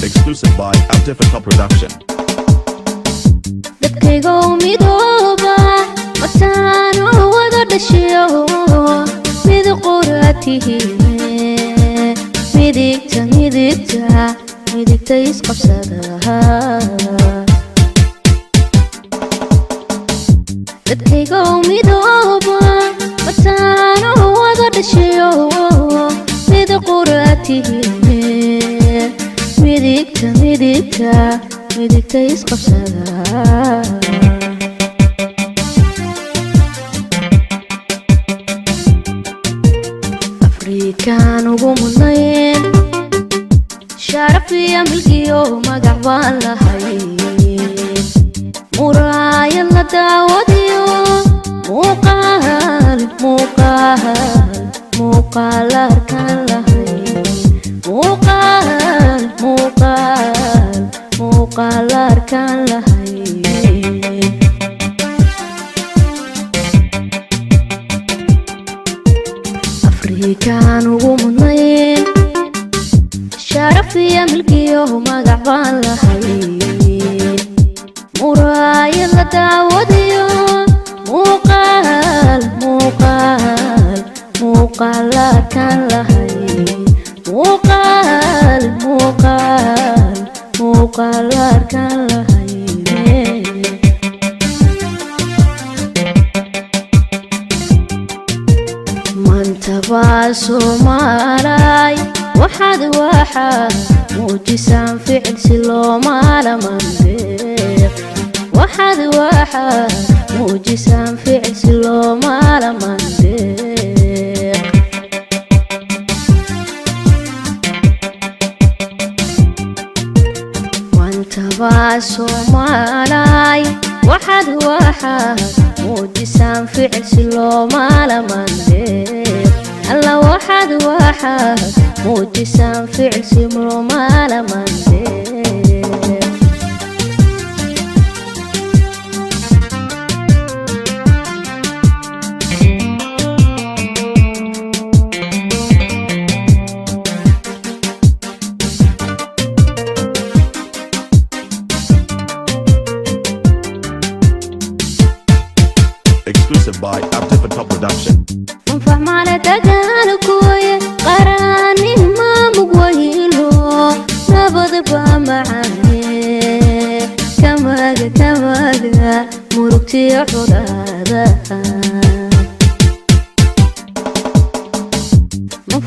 Exclusive by Abdifatah Production. dadkaygo midooba wataano wada dhashiyo mid quraatihiine midigta isqabsada dadkaygo midooba wataano wada dhashiyo mid quraatihiine midigta isqabsada afrikaan ugu mudnayn sharaf iyo milkiyo magac baan lahayn muraayad la daawadiyo muuqaal arkaan lahayn muuqaal arkaan lahayn afrikaan ugu mudnayn sharaf iyo milkiyo magac baan lahayn muraayad la daawadiyo muuqaal arkaan lahayn muuqaal arkaan lahayn maanta baa Soomaalay waxaad muujisaan ficil si loo maalamandeeq waxaad muujisaan ficil si loo maalamandeeq maanta baa Soomaalay waxaad muujisaan ficil si loo maalamandeeq alla waxaad muujisaan ficil si loo maalamandeeq Exclusive by Abdifatah Production. فمعنى تجاركوي قراني ما مقويلو نبض بمعاني كماغا مرقتي حرادا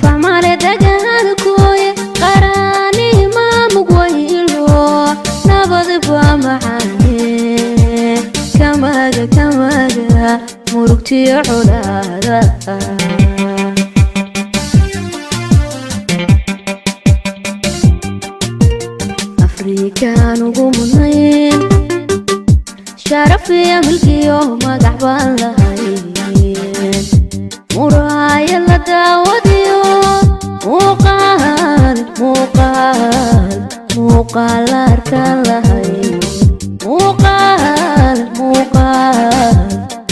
فمعنى تجاركوي قراني ما مقويلو نبض بمعاني كماغا مرقتي حرادا afrikaan ugu mudnayn sharaf iyo milkiyo magac baan lahayn muraayad la daawadiyo muuqaal arkaan lahayn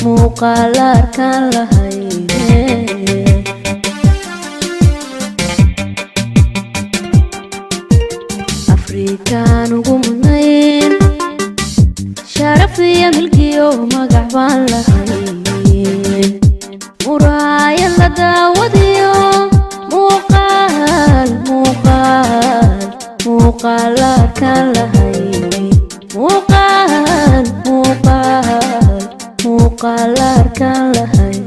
muuqaal arkaan lahayn afrikaan ugu mudnayn sharaf iyo milkiyo magac baan lahayn muraayad la daawadiyo muuqaal arkaan lahayn muuqaal arkaan lahayn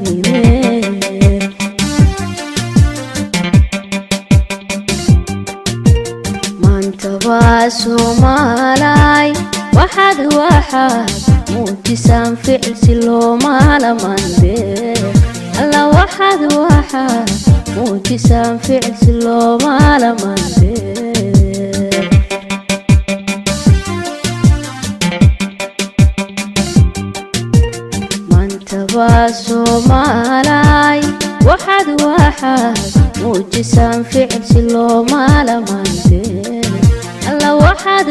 maanta baa Soomaalay waxaad muujisaan ficil si loo maalamandeeq alla waxaad muujisaan ficil si loo maalamandeeq maanta baa Soomaalay waxaad muujisaan ficil si loo maalamandeeq alla waxaad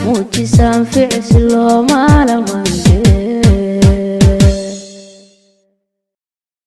muujisaan ficil si loo maalamandeeq